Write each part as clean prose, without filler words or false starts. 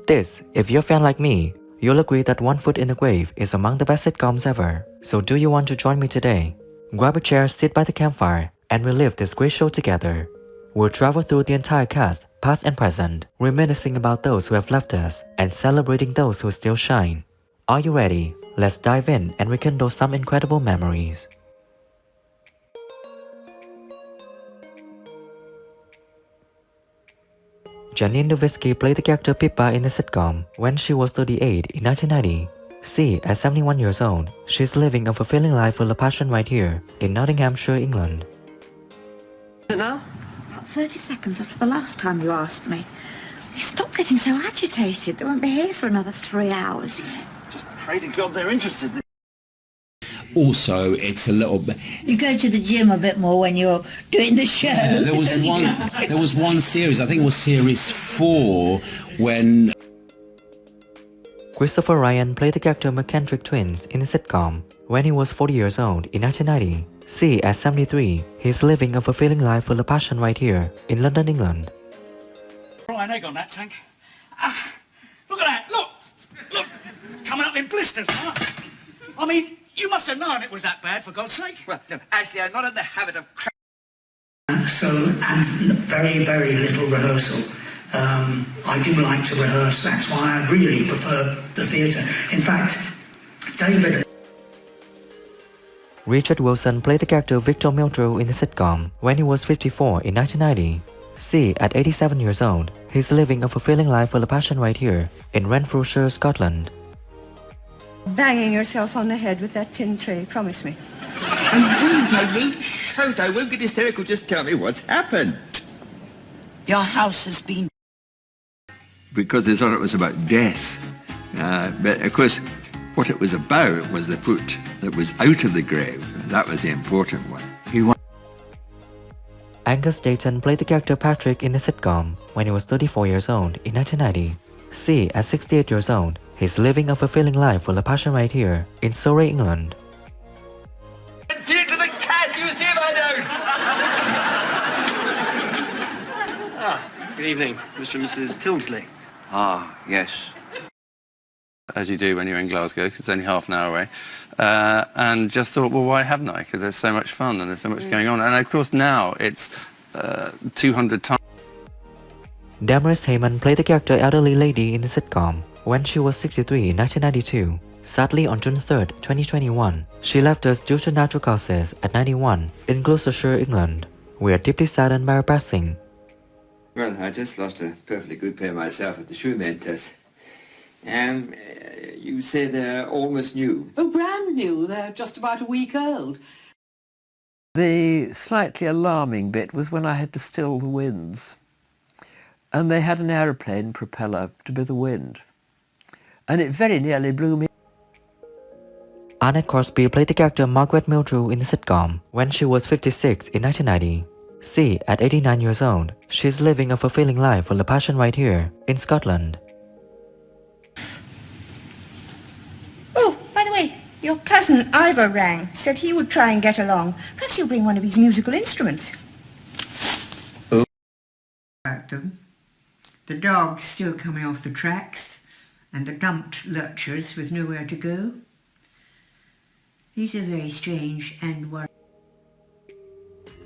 This, if you're a fan like me, you'll agree that One Foot in the Grave is among the best sitcoms ever. So do you want to join me today? Grab a chair, sit by the campfire, and relive this great show together. We'll travel through the entire cast, past and present, reminiscing about those who have left us and celebrating those who still shine. Are you ready? Let's dive in and rekindle some incredible memories. Janine Nowitzki played the character Pippa in the sitcom when she was 38 in 1990. See, at 71 years old, she's living a fulfilling life full of passion right here in Nottinghamshire, England. Is it now? About 30 seconds after the last time you asked me. You stop getting so agitated. They won't be here for another 3 hours. Just pray to God they're interested. Also, it's a little bit. You go to the gym a bit more when you're doing the show. Yeah, there was one series, I think it was series 4, when Christopher Ryan played the character McKendrick twins in the sitcom when he was 40 years old in 1990. See, at 73, he's living a fulfilling life full of passion right here in London, England. Right, egg on that tank. Look at that, look! Look! Coming up in blisters, huh? I mean, you must have known it was that bad, for God's sake. Well, no, actually, I'm not in the habit of So, and very, very little rehearsal. I do like to rehearse, that's why I really prefer the theatre. In fact, David... Richard Wilson played the character Victor Mildrew in the sitcom when he was 54 in 1990. See, at 87 years old, he's living a fulfilling life full of passion right here in Renfrewshire, Scotland. Banging yourself on the head with that tin tray, promise me. I won't shout, I won't get hysterical, just tell me what's happened. Your house has been... Because they thought it was about death. But of course, what it was about was the foot that was out of the grave. That was the important one. Angus Dayton played the character Patrick in the sitcom when he was 34 years old in 1990. See, at 68 years old, he's living a fulfilling life full of passion right here in Surrey, England. Dear to the cat, you see if I don't! Good evening, Mr. and Mrs. Tildesley. Ah, yes. As you do when you're in Glasgow, because it's only half an hour away. And just thought, well, why haven't I? Because there's so much fun and there's so much going on. And of course now it's 200 times. Damaris Heyman played the character Elderly Lady in the sitcom when she was 63 in 1992. Sadly, on June 3, 2021, she left us due to natural causes at 91 in Gloucestershire, England. We are deeply saddened by her passing. Well, I just lost a perfectly good pair myself at the shoe mentors. You say they're almost new? Oh, brand new. They're just about a week old. The slightly alarming bit was when I had to still the winds. And they had an aeroplane propeller to be the wind. And it very nearly blew me. Annette Crosby played the character Margaret Mildrew in the sitcom when she was 56 in 1990. See, at 89 years old, she's living a fulfilling life full of passion right here in Scotland. Oh, by the way, your cousin Ivor rang. Said he would try and get along. Perhaps he'll bring one of his musical instruments. The dog's still coming off the tracks, and the dumped lurchers with nowhere to go. These are very strange and worrying.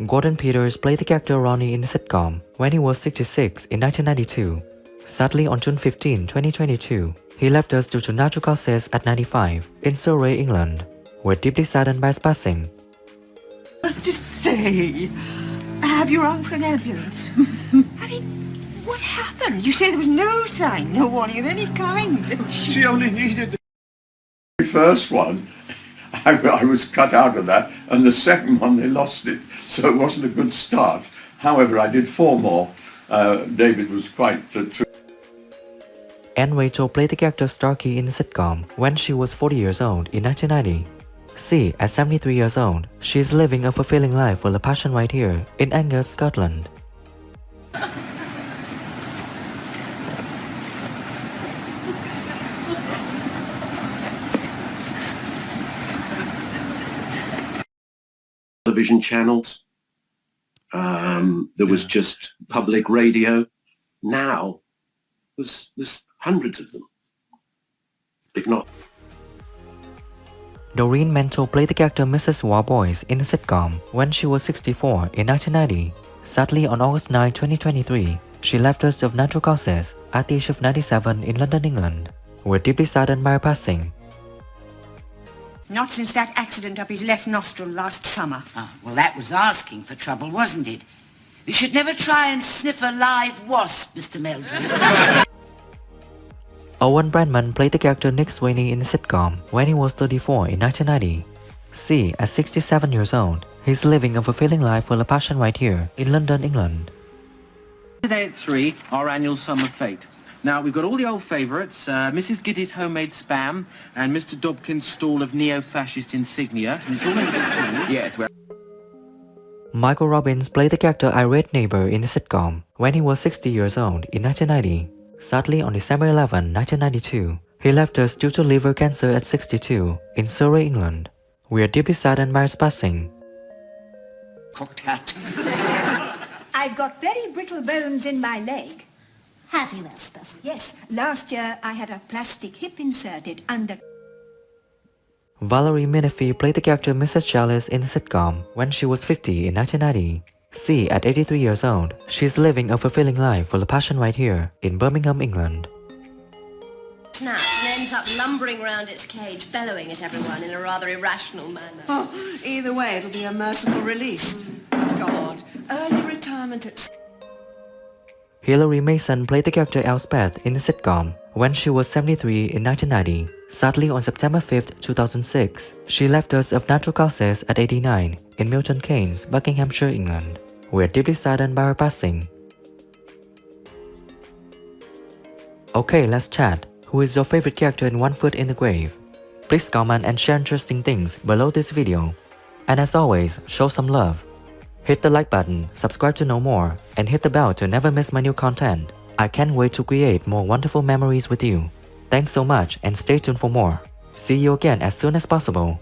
Gordon Peters played the character Ronnie in the sitcom when he was 66 in 1992. Sadly, on June 15, 2022, he left us due to natural causes at 95 in Surrey, England. We're deeply saddened by his passing. Just say, have you rung for an ambulance? I mean, what happened? You say there was no sign, no warning of any kind. She only needed the first one. I was cut out of that, and the second one they lost it, so it wasn't a good start. However, I did 4 more. David was quite true. Anne Rachel played the character Starkey in the sitcom when she was 40 years old in 1990. See, at 73 years old, she's living a fulfilling life full of passion right here in Angus, Scotland. Television channels. There was just public radio. Now, there's hundreds of them, if not. Doreen Mento played the character Mrs. Warboys in the sitcom when she was 64 in 1990. Sadly, on August 9, 2023, she left us of natural causes at the age of 97 in London, England. We're deeply saddened by her passing. Not since that accident up his left nostril last summer. Ah, well, that was asking for trouble, wasn't it? You should never try and sniff a live wasp, Mr. Meldrew. Owen Brandman played the character Nick Sweeney in the sitcom when he was 34 in 1990. See, at 67 years old, he's living a fulfilling life full of passion right here in London, England. Today at 3, our annual Sum of Fate. Now, we've got all the old favourites, Mrs. Giddy's homemade spam and Mr. Dobkin's stall of neo-fascist insignia. And it's all in the big yes, well. Michael Robbins played the character irate neighbor in the sitcom when he was 60 years old in 1990. Sadly, on December 11, 1992, he left us due to liver cancer at 62 in Surrey, England. We are deeply saddened by his passing. Cocked hat. I've got very brittle bones in my leg. Have you, Elspeth? Yes, last year I had a plastic hip inserted under... Valerie Menifee played the character Mrs. Chalice in the sitcom when she was 50 in 1990. See, at 83 years old, she's living a fulfilling life full of passion right here in Birmingham, England. Snaps and ends up lumbering around its cage, bellowing at everyone in a rather irrational manner. Oh, either way, it'll be a merciful release. God, early retirement at... Hilary Mason played the character Elspeth in the sitcom when she was 73 in 1990. Sadly, on September 5, 2006, she left us of natural causes at 89 in Milton Keynes, Buckinghamshire, England. We are deeply saddened by her passing. Okay, let's chat. Who is your favorite character in One Foot in the Grave? Please comment and share interesting things below this video. And as always, show some love. Hit the like button, subscribe to know more, and hit the bell to never miss my new content. I can't wait to create more wonderful memories with you. Thanks so much and stay tuned for more. See you again as soon as possible.